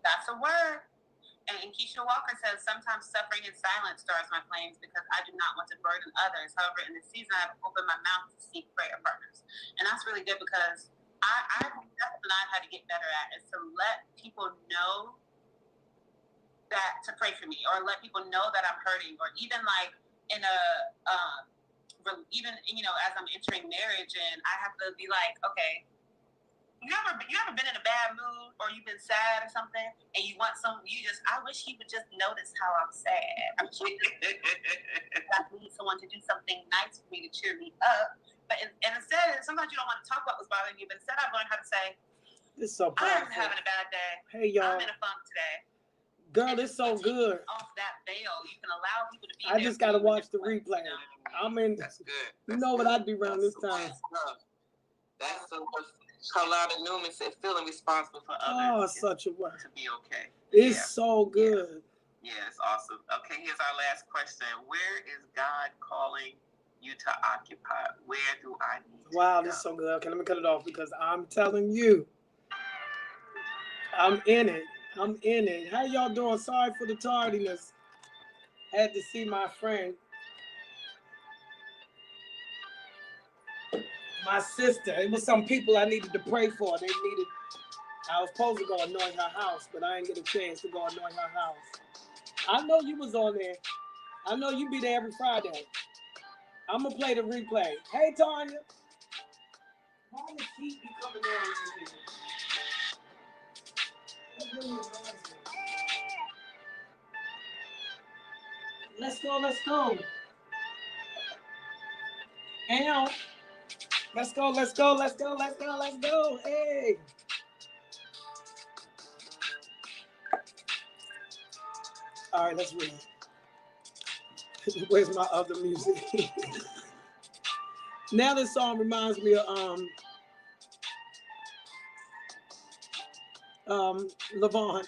That's a word. And Keisha Walker says, sometimes suffering in silence stars my flames because I do not want to burden others. However, in this season, I've opened my mouth to seek prayer partners. And that's really good because that's what I had to get better at, is to let people know that to pray for me, or let people know that I'm hurting, or even like in a, even, you know, as I'm entering marriage and I have to be like, okay, you ever been in a bad mood, or you've been sad or something, and you want I wish he would just notice how I'm sad. I need someone to do something nice for me to cheer me up. But instead, sometimes you don't want to talk about what's bothering you, but instead I've learned how to say, this is so powerful. I'm having a bad day. Hey, y'all. I'm in a funk today. Girl, it's so good. Off that veil, you can allow people to be. I just gotta watch the replay. That's good. You know what I do around this time. That's so much. Carlotta Newman said, feeling responsible for others. Oh, such a word. To be okay. It's so good. Yeah, it's awesome. Okay, here's our last question. Where is God calling you to occupy? Where do I need to go? This is so good. Okay, let me cut it off because I'm telling you, I'm in it. I'm in it. How y'all doing? Sorry for the tardiness. Had to see my friend. My sister. It was some people I needed to pray for. I was supposed to go anoint her house, but I didn't get a chance to go anoint her house. I know you was on there. I know you be there every Friday. I'm going to play the replay. Hey, Tanya. Why does he be coming on? Let's go. And let's go. Hey. All right, let's read. Where's my other music? Now this song reminds me of Levon.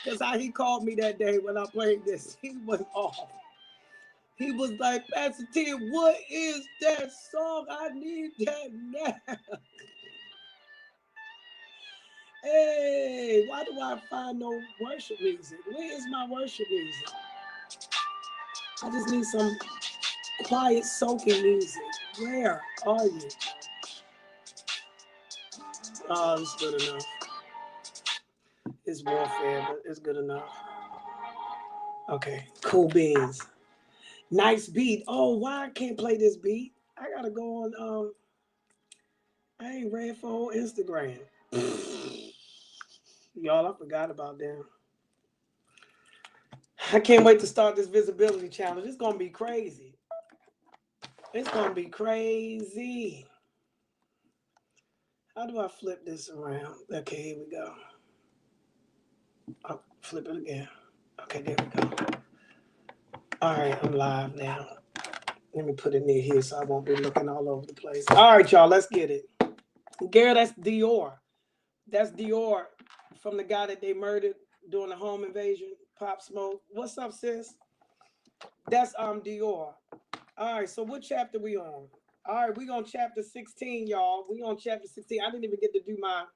Because how he called me that day when I played this, he was off. He was like, Pastor T, what is that song? I need that now. Hey, why do I find no worship music? Where is my worship music? I just need some quiet soaking music. Where are you? Oh, it's good enough. It's warfare, but it's good enough. Okay, cool beans. Nice beat. Oh, why I can't play this beat? I gotta go on. I ain't read for Instagram. Y'all, I forgot about them. I can't wait to start this visibility challenge. It's gonna be crazy. It's gonna be crazy. How do I flip this around? Okay, here we go. I'll flip it again. Okay, there we go. All right, I'm live now. Let me put it near here so I won't be looking all over the place. All right, y'all, let's get it. Gary, that's Dior. That's Dior from the guy that they murdered during the home invasion. Pop Smoke. What's up, sis? That's Dior. All right, so what chapter we on? All right, we on chapter 16, y'all. We on chapter 16. I didn't even get to do my,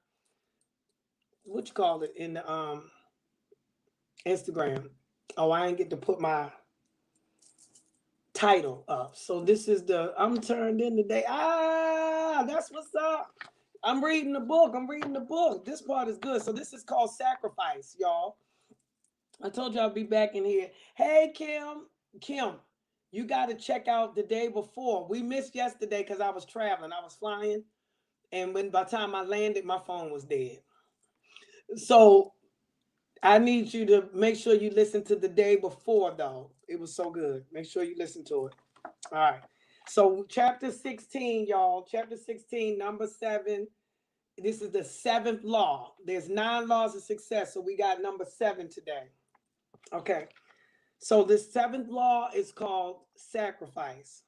what you call it, in the Instagram. Oh, I didn't get to put my title up. So this is I'm turned in today. That's what's up. I'm reading the book. This part is good. So this is called Sacrifice, y'all. I told you I'll be back in here. Hey, Kim, you got to check out the day before. We missed yesterday because I was traveling. I was flying. And by the time I landed, my phone was dead. So I need you to make sure you listen to the day before, though. It was so good. Make sure you listen to it. All right. So chapter 16, y'all. Chapter 16, number 7. This is the 7th law. There's 9 laws of success. So we got number 7 today. Okay. So the 7th law is called sacrifice.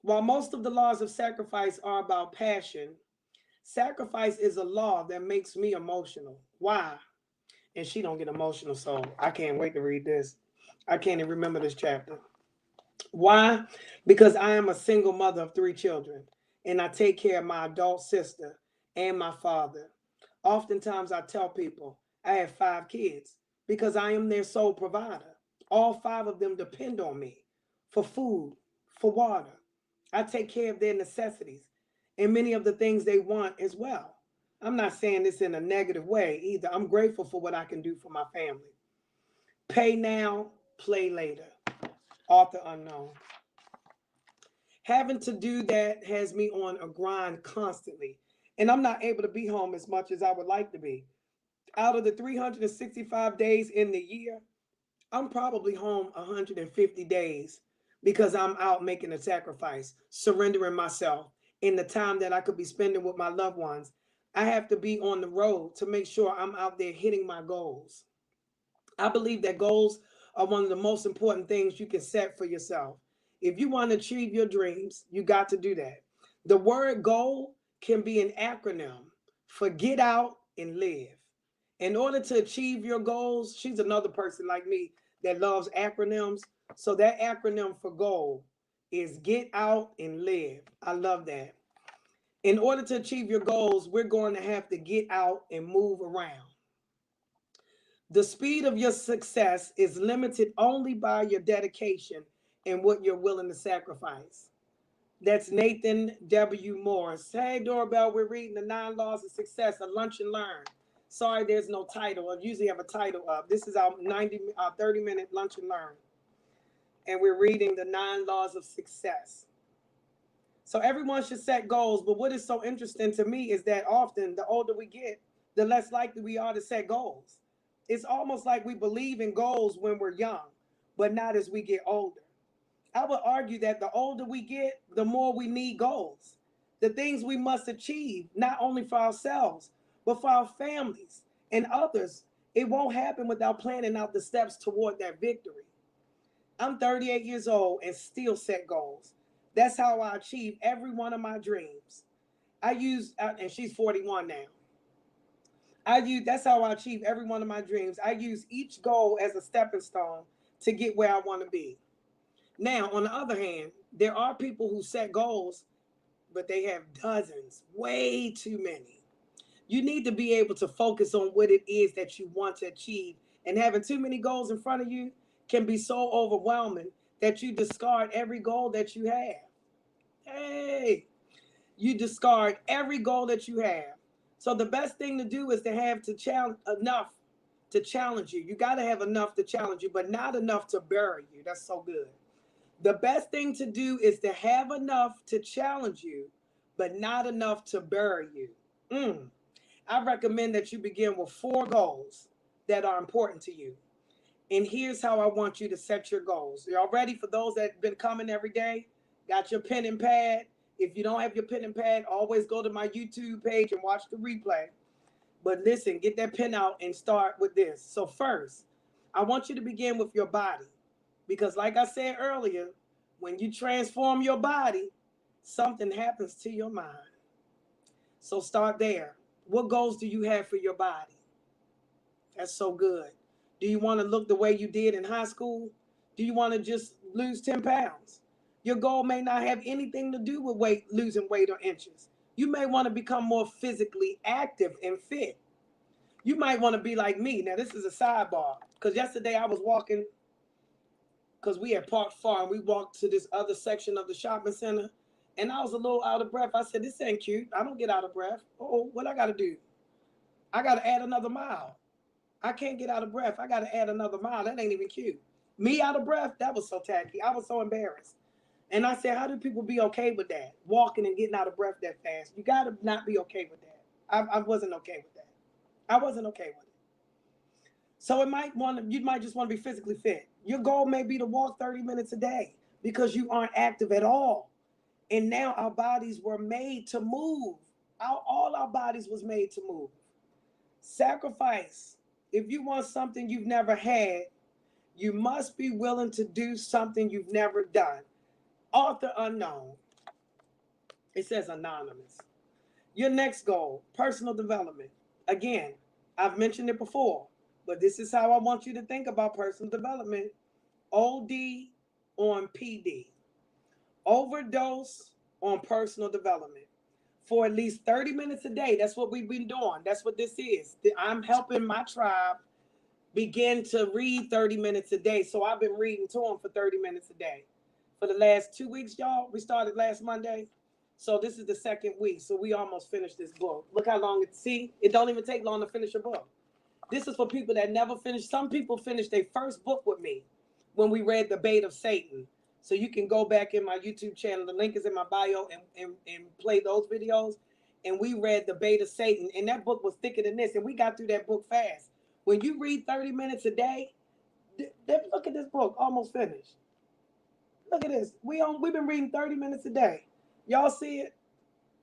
While most of the laws of sacrifice are about passion, sacrifice is a law that makes me emotional. Why? And she don't get emotional, so I can't wait to read this. I can't even remember this chapter. Why? Because I am a single mother of 3 children, and I take care of my adult sister and my father. Oftentimes I tell people, I have 5 kids because I am their sole provider. All 5 of them depend on me for food, for water. I take care of their necessities and many of the things they want as well. I'm not saying this in a negative way either. I'm grateful for what I can do for my family. Pay now, play later. Author unknown. Having to do that has me on a grind constantly. And I'm not able to be home as much as I would like to be. Out of the 365 days in the year, I'm probably home 150 days because I'm out making a sacrifice, surrendering myself in the time that I could be spending with my loved ones. I have to be on the road to make sure I'm out there hitting my goals. I believe that goals are one of the most important things you can set for yourself. If you want to achieve your dreams, you got to do that. The word goal can be an acronym for get out and live. In order to achieve your goals, she's another person like me that loves acronyms. So that acronym for goal is get out and live. I love that. In order to achieve your goals, we're going to have to get out and move around. The speed of your success is limited only by your dedication and what you're willing to sacrifice. That's Nathan W. Morris. Hey, Doorbell, we're reading the 9 Laws of Success, a lunch and learn. Sorry, there's no title. I usually have a title up. This is our 30-minute lunch and learn. And we're reading the 9 Laws of Success. So everyone should set goals. But what is so interesting to me is that often the older we get, the less likely we are to set goals. It's almost like we believe in goals when we're young, but not as we get older. I would argue that the older we get, the more we need goals. The things we must achieve, not only for ourselves, but for our families and others. It won't happen without planning out the steps toward that victory. I'm 38 years old and still set goals. That's how I achieve every one of my dreams. And she's 41 now. That's how I achieve every one of my dreams. I use each goal as a stepping stone to get where I want to be. Now, on the other hand, there are people who set goals, but they have dozens, way too many. You need to be able to focus on what it is that you want to achieve. And having too many goals in front of you can be so overwhelming that you discard every goal that you have. Hey, you discard every goal that you have. So the best thing to do is to have to challenge enough to challenge you. You got to have enough to challenge you, but not enough to bury you. That's so good. The best thing to do is to have enough to challenge you, but not enough to bury you. I recommend that you begin with 4 goals that are important to you. And here's how I want you to set your goals. Y'all ready for those that have been coming every day? Got your pen and pad? If you don't have your pen and pad, always go to my YouTube page and watch the replay. But listen, get that pen out and start with this. So first, I want you to begin with your body. Because like I said earlier, when you transform your body, something happens to your mind. So start there. What goals do you have for your body? That's so good. Do you want to look the way you did in high school? Do you want to just lose 10 pounds? Your goal may not have anything to do with losing weight or inches. You may want to become more physically active and fit. You might want to be like me. Now, this is a sidebar. Because yesterday I was walking, because we had parked far, and we walked to this other section of the shopping center. And I was a little out of breath. I said, this ain't cute. I don't get out of breath. Oh, what I got to do? I got to add another mile. I can't get out of breath. I got to add another mile. That ain't even cute. Me out of breath? That was so tacky. I was so embarrassed. And I said, how do people be okay with that? Walking and getting out of breath that fast. You got to not be okay with that. I wasn't okay with that. I wasn't okay with it. So you might just want to be physically fit. Your goal may be to walk 30 minutes a day because you aren't active at all. And now our bodies were made to move. All our bodies was made to move. Sacrifice. If you want something you've never had, you must be willing to do something you've never done. Author unknown. It says anonymous. Your next goal, personal development. Again, I've mentioned it before, but this is how I want you to think about personal development. OD on PD. Overdose on personal development. for at least 30 minutes a day. That's what we've been doing. That's what this is. I'm helping my tribe begin to read 30 minutes a day. So I've been reading to them for 30 minutes a day. For the last 2 weeks, y'all, we started last Monday. So this is the second week. So we almost finished this book. Look how long it don't even take long to finish a book. This is for people that never finished. Some people finished their first book with me when we read The Bait of Satan. So you can go back in my YouTube channel. The link is in my bio and play those videos. And we read The Bait of Satan. And that book was thicker than this. And we got through that book fast. When you read 30 minutes a day, look at this book, almost finished. Look at this. We've been reading 30 minutes a day. Y'all see it?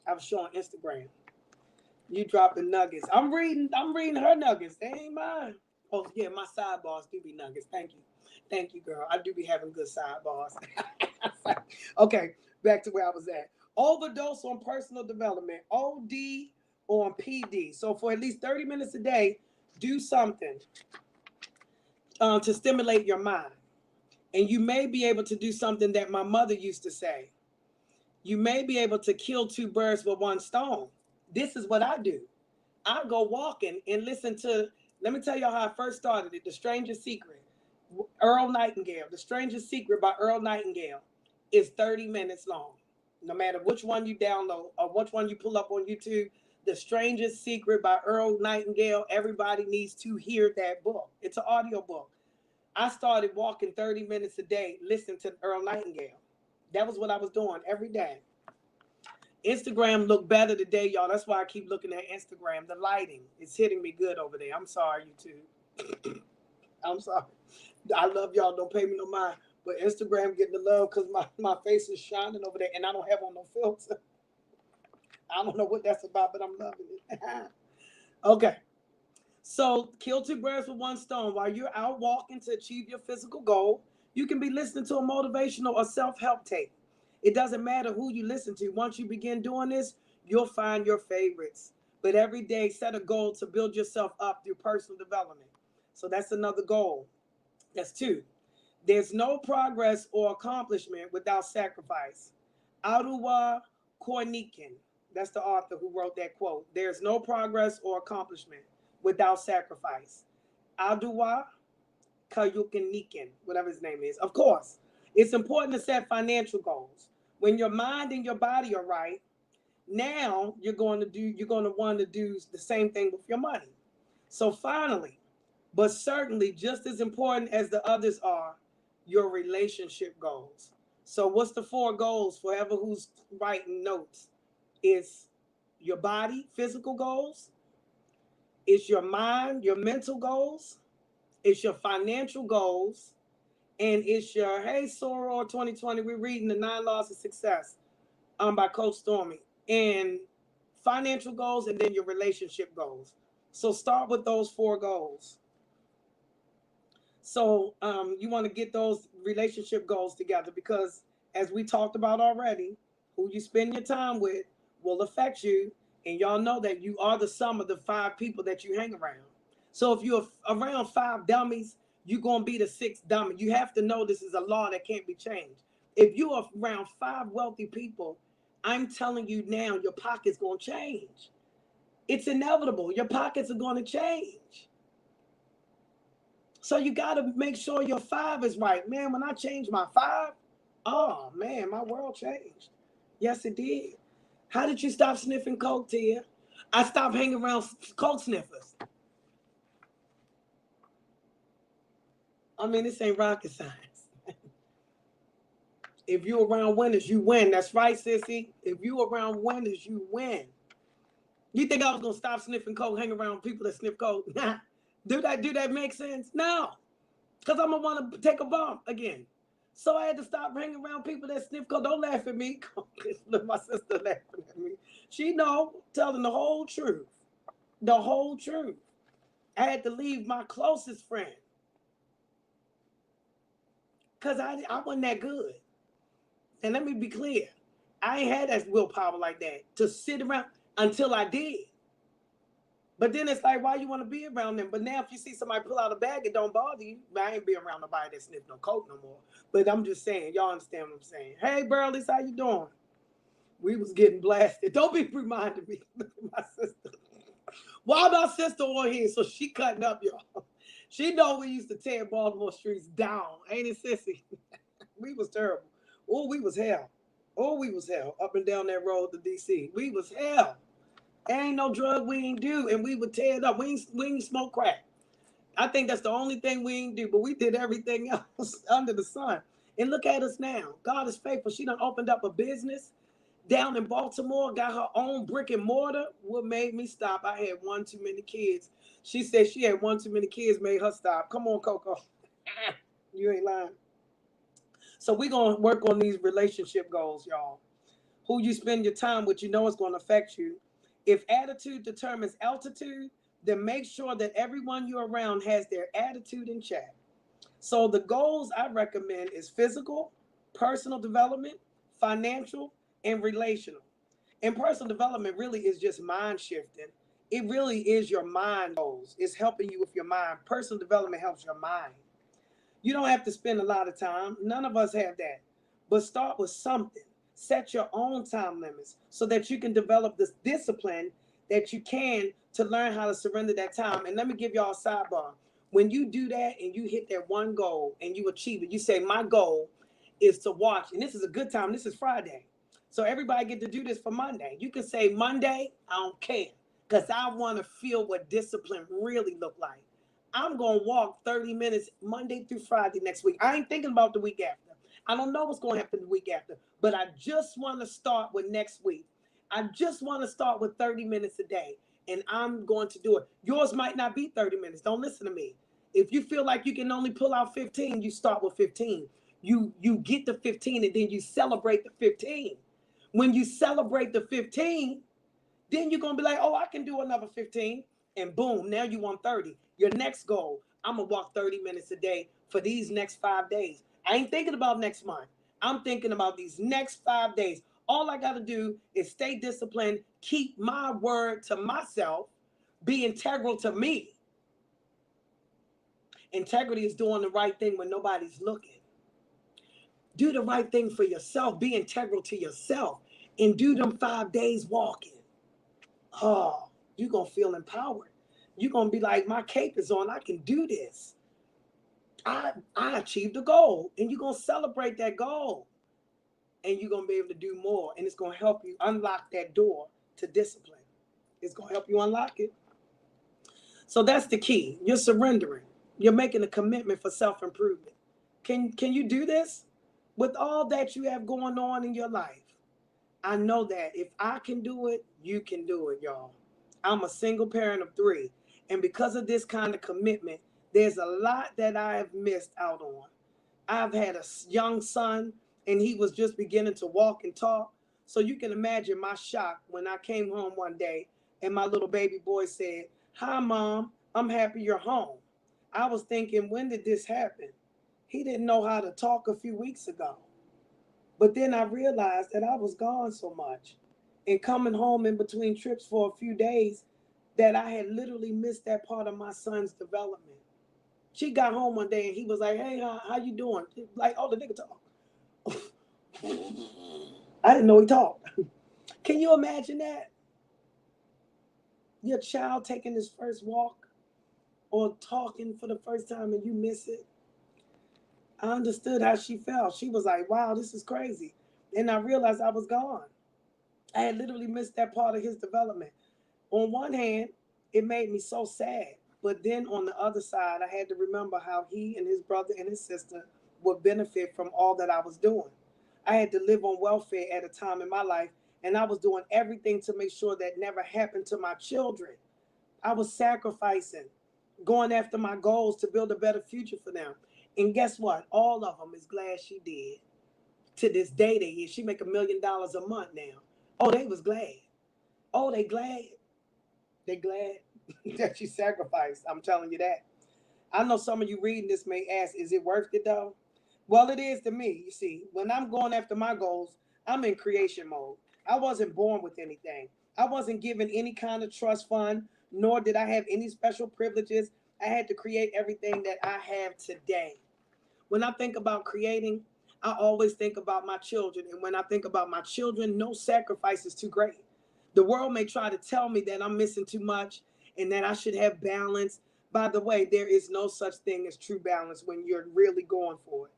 I was showing Instagram. You dropping nuggets. I'm reading her nuggets. They ain't mine. Oh yeah, my sidebars do be nuggets. Thank you. Thank you, girl. I do be having good sidebars. Okay, back to where I was at. Overdose on personal development. OD on PD. So for at least 30 minutes a day, do something to stimulate your mind. And you may be able to do something that my mother used to say. You may be able to kill two birds with one stone. This is what I do. I go walking and listen to, let me tell y'all how I first started it. The Strangest Secret, Earl Nightingale. The Strangest Secret by Earl Nightingale is 30 minutes long. No matter which one you download or which one you pull up on YouTube, The Strangest Secret by Earl Nightingale, everybody needs to hear that book. It's an audio book. I started walking 30 minutes a day, listening to Earl Nightingale. That was what I was doing every day. Instagram looked better today, y'all. That's why I keep looking at Instagram. The lighting is hitting me good over there. I'm sorry, YouTube. I'm sorry. I love y'all. Don't pay me no mind. But Instagram getting the love because my face is shining over there and I don't have on no filter. I don't know what that's about, but I'm loving it. Okay. So kill two birds with one stone. While you're out walking to achieve your physical goal, you can be listening to a motivational or self-help tape. It doesn't matter who you listen to. Once you begin doing this, you'll find your favorites. But every day, set a goal to build yourself up through personal development. So that's another goal. That's 2. There's no progress or accomplishment without sacrifice. Aruwa Kornikin, that's the author who wrote that quote. There's no progress or accomplishment without sacrifice. Aduwa Kayukinikin, whatever his name is. Of course, it's important to set financial goals. When your mind and your body are right, now you're going to want to do the same thing with your money. So finally, but certainly just as important as the others are, your relationship goals. So what's the 4 goals for whoever who's writing notes? It's your body, physical goals. It's your mind, your mental goals. It's your financial goals. And it's your, hey, Soror 2020, we're reading The 9 Laws of Success by Coach Stormy. And financial goals and then your relationship goals. So start with those 4 goals. So you want to get those relationship goals together because as we talked about already, who you spend your time with will affect you. And y'all know that you are the sum of the 5 people that you hang around. So if you're around 5 dummies, you're going to be the 6th dummy. You have to know this is a law that can't be changed. If you are around 5 wealthy people, I'm telling you now, your pocket's going to change. It's inevitable. Your pockets are going to change. So you got to make sure your 5 is right. Man, when I changed my 5, oh, man, my world changed. Yes, it did. How did you stop sniffing coke, Tia? I stopped hanging around coke sniffers. I mean, this ain't rocket science. If you're around winners, you win. That's right, sissy. If you're around winners, you win. You think I was going to stop sniffing coke, hang around people that sniff coke? Nah. Do that make sense? No. Because I'm going to want to take a bump again. So I had to stop hanging around people that sniff coke. Don't laugh at me. Look, my sister laughing at me. She know, telling the whole truth. The whole truth. I had to leave my closest friend. Because I wasn't that good. And let me be clear. I ain't had that willpower like that to sit around until I did. But then it's like, why you want to be around them? But now if you see somebody pull out a bag, it don't bother you. I ain't be around nobody that sniff no coke no more. But I'm just saying, y'all understand what I'm saying. Hey, Burleys, how you doing? We was getting blasted. Don't be reminding me. Look at my sister. Why my sister on here? So she cutting up, y'all. She know we used to tear Baltimore streets down. Ain't it, sissy? We was terrible. Oh, we was hell. Oh, we was hell. Up and down that road to DC. We was hell. Ain't no drug we ain't do. And we would tear it up. We ain't smoke crack. I think that's the only thing we ain't do. But we did everything else under the sun. And look at us now. God is faithful. She done opened up a business down in Baltimore, got her own brick and mortar. What made me stop? I had one too many kids. She said she had one too many kids, made her stop. Come on, Coco. You ain't lying. So we're going to work on these relationship goals, y'all. Who you spend your time with, you know it's going to affect you. If attitude determines altitude, then make sure that everyone you're around has their attitude in check. So the goals I recommend is physical, personal development, financial, and relational. And personal development really is just mind shifting. It really is your mind goals. It's helping you with your mind. Personal development helps your mind. You don't have to spend a lot of time. None of us have that. But start with something. Set your own time limits so that you can develop this discipline that you can to learn how to surrender that time. And let me give y'all a sidebar. When you do that and you hit that one goal and you achieve it, you say, my goal is to watch. And this is a good time. This is Friday. So everybody get to do this for Monday. You can say Monday, I don't care. Because I want to feel what discipline really look like. I'm going to walk 30 minutes Monday through Friday next week. I ain't thinking about the week after. I don't know what's going to happen the week after, but I just want to start with next week. I just want to start with 30 minutes a day, and I'm going to do it. Yours might not be 30 minutes. Don't listen to me. If you feel like you can only pull out 15, you start with 15. You get the 15, and then you celebrate the 15. When you celebrate the 15, then you're going to be like, oh, I can do another 15. And boom, now you want 30. Your next goal, I'm going to walk 30 minutes a day for these next 5 days. I ain't thinking about next month. I'm thinking about these next 5 days. All I got to do is stay disciplined, keep my word to myself, be integral to me. Integrity is doing the right thing when nobody's looking. Do the right thing for yourself. Be integral to yourself and do them 5 days walking. Oh, you're going to feel empowered. You're going to be like, my cape is on. I can do this. I achieved a goal. And you're going to celebrate that goal. And you're going to be able to do more. And it's going to help you unlock that door to discipline. It's going to help you unlock it. So that's the key. You're surrendering. You're making a commitment for self-improvement. Can you do this? With all that you have going on in your life, I know that if I can do it, you can do it, y'all. I'm a single parent of 3. And because of this kind of commitment, there's a lot that I have missed out on. I've had a young son, and he was just beginning to walk and talk. So you can imagine my shock when I came home one day and my little baby boy said, hi, Mom, I'm happy you're home. I was thinking, when did this happen? He didn't know how to talk a few weeks ago. But then I realized that I was gone so much and coming home in between trips for a few days that I had literally missed that part of my son's development. She got home one day and he was like, hey, how you doing? Like, oh, the nigga talk. I didn't know he talked. Can you imagine that? Your child taking his first walk or talking for the first time and you miss it? I understood how she felt. She was like, wow, this is crazy. And I realized I was gone. I had literally missed that part of his development. On one hand, it made me so sad. But then on the other side, I had to remember how he and his brother and his sister would benefit from all that I was doing. I had to live on welfare at a time in my life, and I was doing everything to make sure that never happened to my children. I was sacrificing, going after my goals to build a better future for them. And guess what? All of them is glad she did. To this day, they is. She make $1 million a month now. Oh, they was glad. Oh, they glad. They glad that she sacrificed. I'm telling you that. I know some of you reading this may ask, is it worth it though? Well, it is to me. You see, when I'm going after my goals, I'm in creation mode. I wasn't born with anything. I wasn't given any kind of trust fund, nor did I have any special privileges. I had to create everything that I have today. When I think about creating, I always think about my children. And when I think about my children, no sacrifice is too great. The world may try to tell me that I'm missing too much and that I should have balance. By the way, there is no such thing as true balance when you're really going for it.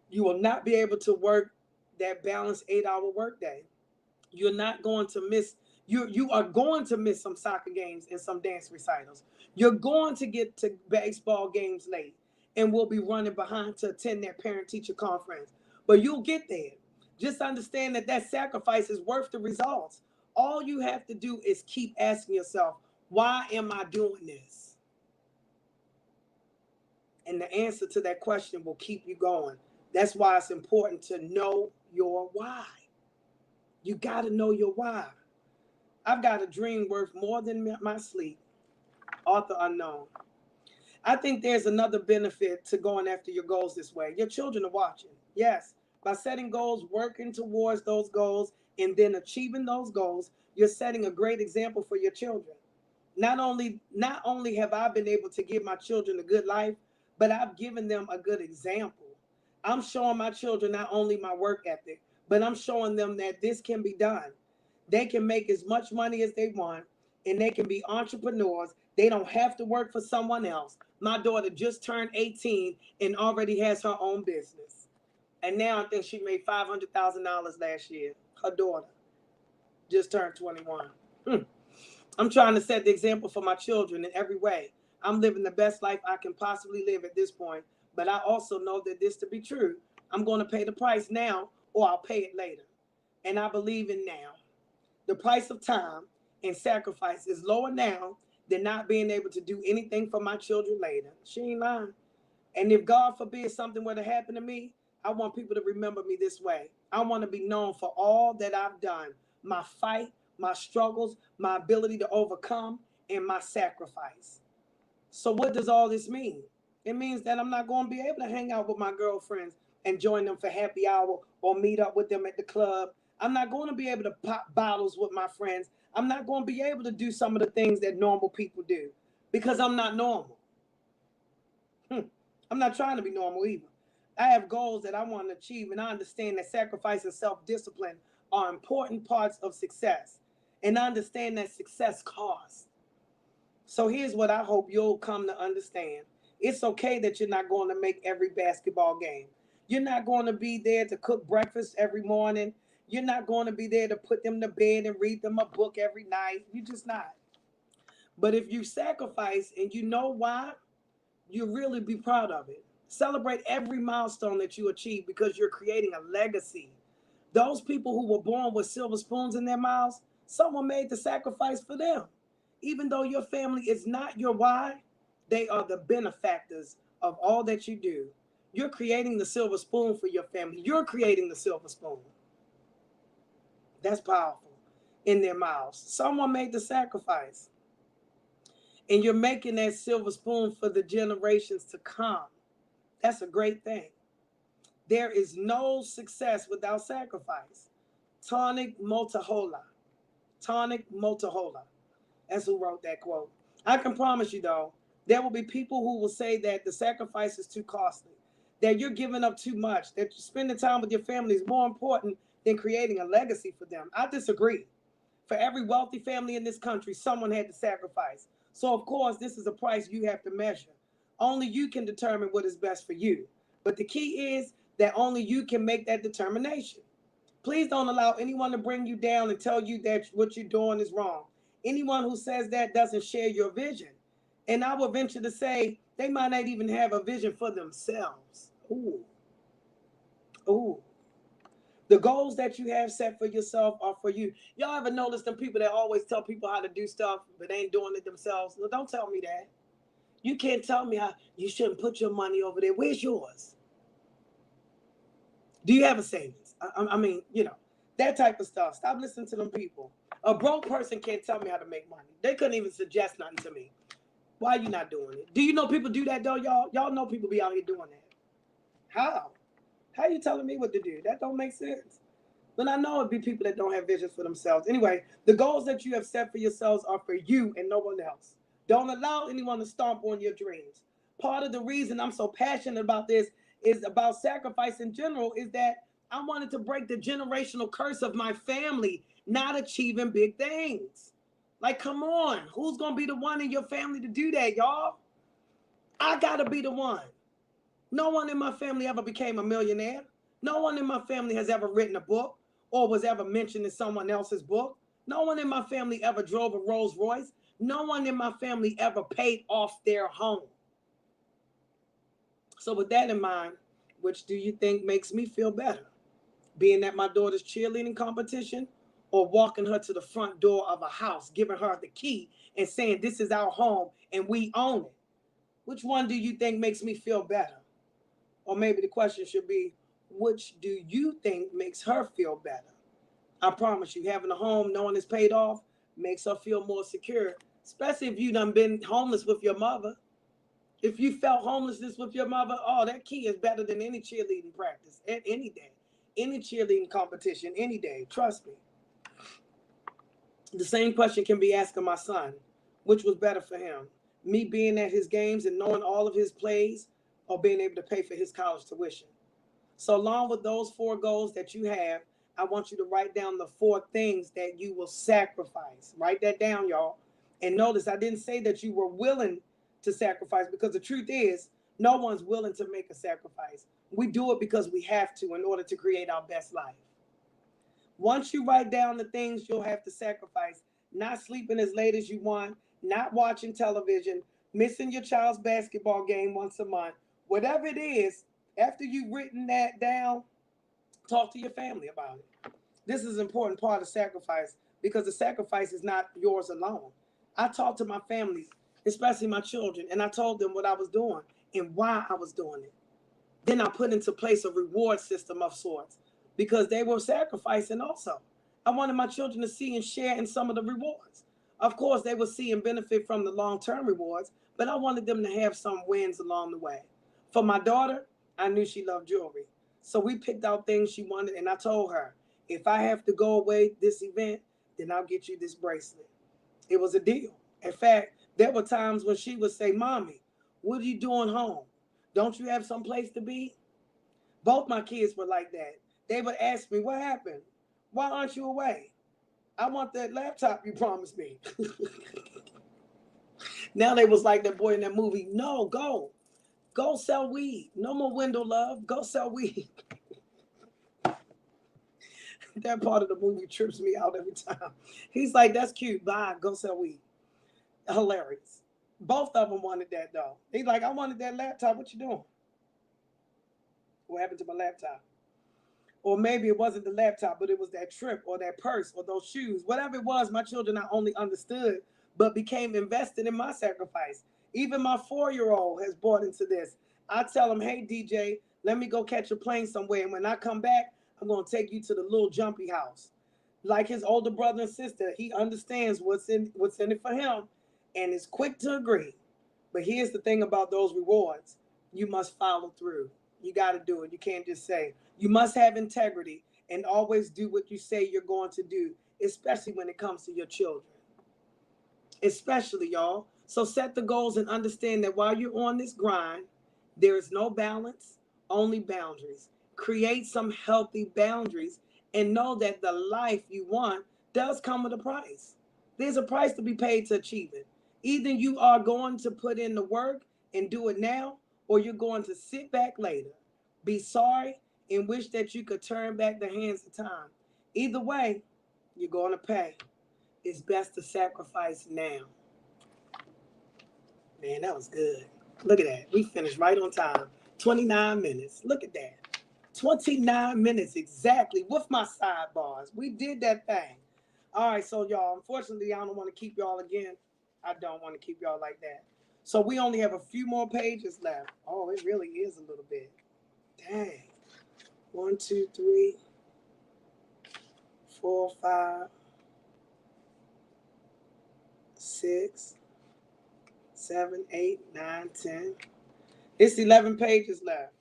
You will not be able to work that balanced 8-hour workday. You're not going to miss, you are going to miss some soccer games and some dance recitals. You're going to get to baseball games late and will be running behind to attend their parent teacher conference. But you'll get there. Just understand that that sacrifice is worth the results. All you have to do is keep asking yourself, why am I doing this? And the answer to that question will keep you going. That's why it's important to know your why. You got to know your why. I've got a dream worth more than my sleep. Author unknown. I think there's another benefit to going after your goals this way. Your children are watching. Yes, by setting goals, working towards those goals, and then achieving those goals, you're setting a great example for your children. Not only have I been able to give my children a good life, but I've given them a good example. I'm showing my children not only my work ethic, but I'm showing them that this can be done. They can make as much money as they want, and they can be entrepreneurs. They don't have to work for someone else. My daughter just turned 18 and already has her own business. And now I think she made $500,000 last year. Her daughter just turned 21. I'm trying to set the example for my children in every way. I'm living the best life I can possibly live at this point, but I also know that this to be true. I'm going to pay the price now or I'll pay it later. And I believe in now. The price of time and sacrifice is lower now than not being able to do anything for my children later. She ain't lying. And if God forbid something were to happen to me, I want people to remember me this way. I want to be known for all that I've done, my fight, my struggles, my ability to overcome, and my sacrifice. So what does all this mean? It means that I'm not going to be able to hang out with my girlfriends and join them for happy hour or meet up with them at the club. I'm not going to be able to pop bottles with my friends. I'm not going to be able to do some of the things that normal people do because I'm not normal. I'm not trying to be normal either. I have goals that I want to achieve, and I understand that sacrifice and self-discipline are important parts of success. And I understand that success costs. So here's what I hope you'll come to understand. It's okay that you're not going to make every basketball game. You're not going to be there to cook breakfast every morning. You're not going to be there to put them to bed and read them a book every night. You're just not. But if you sacrifice and you know why, you'll really be proud of it. Celebrate every milestone that you achieve because you're creating a legacy. Those people who were born with silver spoons in their mouths, someone made the sacrifice for them. Even though your family is not your why, they are the benefactors of all that you do. You're creating the silver spoon for your family. You're creating the silver spoon. That's powerful. In their mouths. Someone made the sacrifice. And you're making that silver spoon for the generations to come. That's a great thing. There is no success without sacrifice. Tonic Motahola. Tonic Motahola. That's who wrote that quote. I can promise you, though, there will be people who will say that the sacrifice is too costly, that you're giving up too much, that spending time with your family is more important than creating a legacy for them. I disagree. For every wealthy family in this country, someone had to sacrifice. So, of course, this is a price you have to measure. Only you can determine what is best for you. But the key is that only you can make that determination. Please don't allow anyone to bring you down and tell you that what you're doing is wrong. Anyone who says that doesn't share your vision. And I would venture to say they might not even have a vision for themselves. Ooh. Ooh. The goals that you have set for yourself are for you. Y'all ever notice them people that always tell people how to do stuff, but ain't doing it themselves? Well, don't tell me that. You can't tell me how you shouldn't put your money over there. Where's yours? Do you have a savings? I mean, that type of stuff. Stop listening to them people. A broke person can't tell me how to make money. They couldn't even suggest nothing to me. Why are you not doing it? Do you know people do that, though, y'all? Y'all know people be out here doing that. How? How are you telling me what to do? That don't make sense. But I know it'd be people that don't have visions for themselves. Anyway, the goals that you have set for yourselves are for you and no one else. Don't allow anyone to stomp on your dreams. Part of the reason I'm so passionate about this is about sacrifice in general is that I wanted to break the generational curse of my family not achieving big things. Like, come on, who's gonna be the one in your family to do that, y'all? I gotta be the one. No one in my family ever became a millionaire. No one in my family has ever written a book or was ever mentioned in someone else's book. No one in my family ever drove a Rolls Royce. No one in my family ever paid off their home. So with that in mind, which do you think makes me feel better? Being at my daughter's cheerleading competition or walking her to the front door of a house, giving her the key and saying, this is our home and we own it? Which one do you think makes me feel better? Or maybe the question should be, which do you think makes her feel better? I promise you, having a home, knowing it's paid off, makes her feel more secure, especially if you done been homeless with your mother. If you felt homelessness with your mother, oh, that key is better than any cheerleading practice, any day, any cheerleading competition, any day. Trust me. The same question can be asked of my son. Which was better for him? Me being at his games and knowing all of his plays, or being able to pay for his college tuition? So along with those 4 goals that you have, I want you to write down the 4 things that you will sacrifice. Write that down, y'all. And notice I didn't say that you were willing to sacrifice, because the truth is no one's willing to make a sacrifice. We do it because we have to in order to create our best life. Once you write down the things you'll have to sacrifice, not sleeping as late as you want, not watching television, missing your child's basketball game once a month, whatever it is, after you've written that down, talk to your family about it. This is an important part of sacrifice, because the sacrifice is not yours alone. I talked to my family, especially my children, and I told them what I was doing and why I was doing it. Then I put into place a reward system of sorts, because they were sacrificing also. I wanted my children to see and share in some of the rewards. Of course, they would see and benefit from the long-term rewards, but I wanted them to have some wins along the way. For my daughter, I knew she loved jewelry. So we picked out things she wanted, and I told her, if I have to go away this event, then I'll get you this bracelet. It was a deal. In fact, there were times when she would say, Mommy, what are you doing home? Don't you have some place to be? Both my kids were like that. They would ask me, what happened? Why aren't you away? I want that laptop you promised me. Now they was like that boy in that movie. No, go. Go sell weed. No more window love. Go sell weed. That part of the movie trips me out every time. He's like, that's cute. Bye. Go sell weed. Hilarious. Both of them wanted that though. He's like, I wanted that laptop. What you doing? What happened to my laptop? Or maybe it wasn't the laptop, but it was that trip or that purse or those shoes. Whatever it was, my children not only understood, but became invested in my sacrifice. Even my 4-year-old has bought into this. I tell him, hey, DJ, let me go catch a plane somewhere. And when I come back, I'm going to take you to the little jumpy house. Like his older brother and sister, he understands what's in it for him and is quick to agree. But here's the thing about those rewards. You must follow through. You got to do it. You can't just say. You must have integrity and always do what you say you're going to do, especially when it comes to your children. Especially, y'all. So set the goals and understand that while you're on this grind, there is no balance, only boundaries. Create some healthy boundaries and know that the life you want does come with a price. There's a price to be paid to achieve it. Either you are going to put in the work and do it now, or you're going to sit back later, be sorry, and wish that you could turn back the hands of time. Either way, you're going to pay. It's best to sacrifice now. Man, that was good. Look at that. We finished right on time. 29 minutes. Look at that. 29 minutes exactly with my sidebars. We did that thing. All right, so y'all, unfortunately, I don't want to keep y'all again. I don't want to keep y'all like that. So we only have a few more pages left. Oh, it really is a little bit. Dang. 1, 2, 3, 4, 5, 6, 7, 8, 9, 10. It's 11 pages left.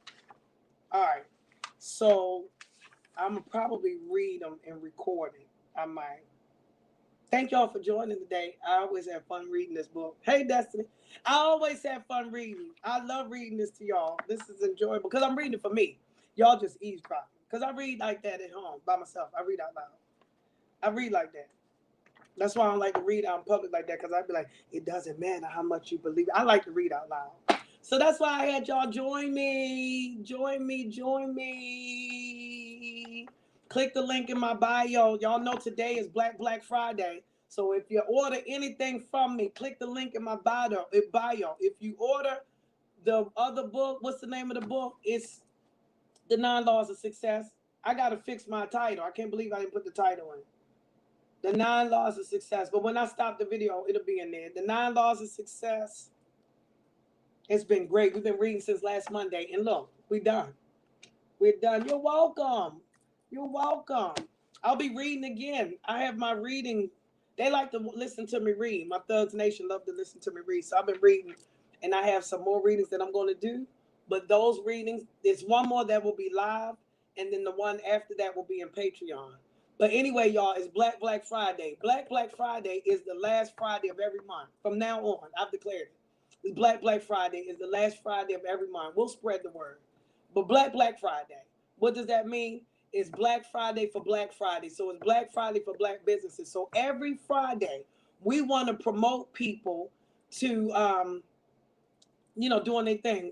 All right. So I'm going to probably read them and record it. I might. Thank y'all for joining today. I always have fun reading this book. Hey, Destiny. I always have fun reading. I love reading this to y'all. This is enjoyable because I'm reading it for me. Y'all just eavesdropping. Because I read like that at home by myself. I read out loud. I read like that. That's why I don't like to read out in public like that, because I'd be like, it doesn't matter how much you believe. I like to read out loud. So that's why I had y'all join me. Join me. Join me. Click the link in my bio. Y'all know today is Black Friday. So if you order anything from me, click the link in my bio. If you order the other book, what's the name of the book? It's The 9 Laws of Success. I got to fix my title. I can't believe I didn't put the title in. The 9 Laws of Success. But when I stop the video, it'll be in there. The 9 Laws of Success. It's been great. We've been reading since last Monday. And look, we're done. We're done. You're welcome. You're welcome. I'll be reading again. I have my reading. They like to listen to me read. My Thugs Nation love to listen to me read. So I've been reading. And I have some more readings that I'm going to do. But those readings, there's one more that will be live. And then the one after that will be in Patreon. But anyway, y'all, it's Black Friday. Black Friday is the last Friday of every month. From now on, I've declared it. It's Black Friday is the last Friday of every month. We'll spread the word. But Black Friday, what does that mean? It's Black Friday for Black Friday. So it's Black Friday for Black businesses. So every Friday, we want to promote people to, doing their thing,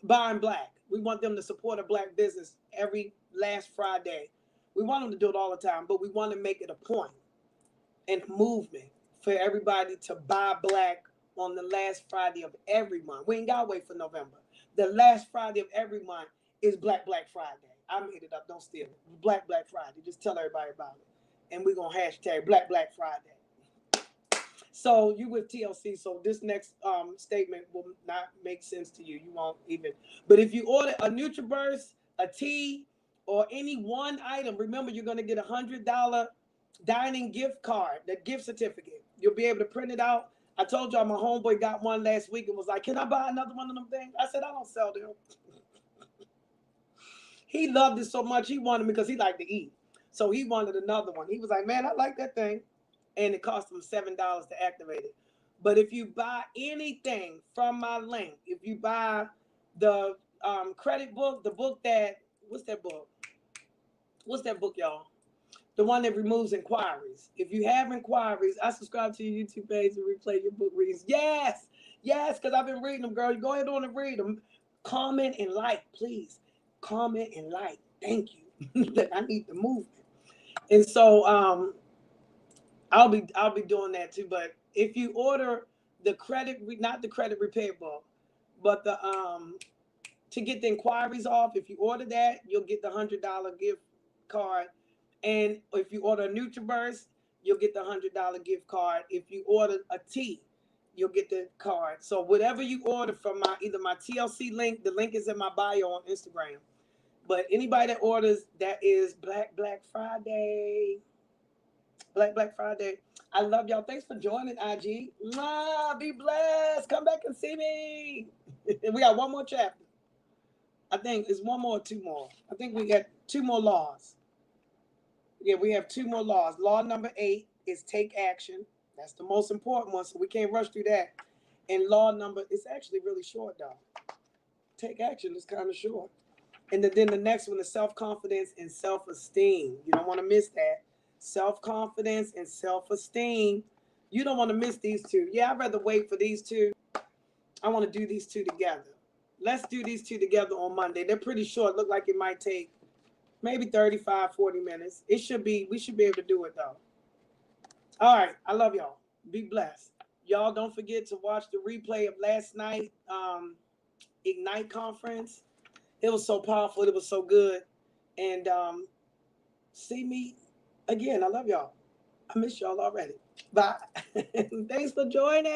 buying black. We want them to support a black business every last Friday. We want them to do it all the time, but we want to make it a point and a movement for everybody to buy black on the last Friday of every month. We ain't got to wait for November. The last Friday of every month is Black Friday. I made it up. Don't steal it. Black Friday. Just tell everybody about it. And we're going to hashtag Black Friday. So you with TLC, so this next statement will not make sense to you. You won't even. But if you order a NutriBurst, a tea, or any one item, remember you're going to get $100 dining gift card, the gift certificate. You'll be able to print it out. I told y'all my homeboy got one last week and was like, can I buy another one of them things? I said, I don't sell them. He loved it so much, he wanted me because he liked to eat. So he wanted another one. He was like, man, I like that thing. And it cost him $7 to activate it. But if you buy anything from my link, if you buy the credit book, the book that, what's that book? What's that book, y'all? The one that removes inquiries. If you have inquiries, I subscribe to your YouTube page to replay your book readings. Yes, because I've been reading them, girl. You go ahead on and read them. Comment and like, please. Comment and like. Thank you. I need the movement. And so I'll be doing that too. But if you order the credit, not the credit repair book, but the to get the inquiries off, if you order that, you'll get the $100 gift card. And if you order a NutriBurst, you'll get the $100 gift card. If you order a tea, you'll get the card. So whatever you order from either my TLC link, the link is in my bio on Instagram. But anybody that orders, that is Black Friday. Black Friday. I love y'all. Thanks for joining, IG. Mwah, be blessed. Come back and see me. We got one more chapter. I think it's one more or two more. I think we got 2 more laws. Yeah, we have 2 more laws. Law number 8 is take action. That's the most important one, so we can't rush through that. And law number, it's actually really short, though. Take action is kind of short. And then the next one is self-confidence and self-esteem. You don't want to miss that. Self-confidence and self-esteem. You don't want to miss these 2. Yeah, I'd rather wait for these 2. I want to do these 2 together. Let's do these 2 together on Monday. They're pretty short. Look like it might take maybe 35, 40 minutes. We should be able to do it, though. All right. I love y'all. Be blessed. Y'all don't forget to watch the replay of last night Ignite conference. It was so powerful. It was so good. And see me again. I love y'all. I miss y'all already. Bye. Thanks for joining.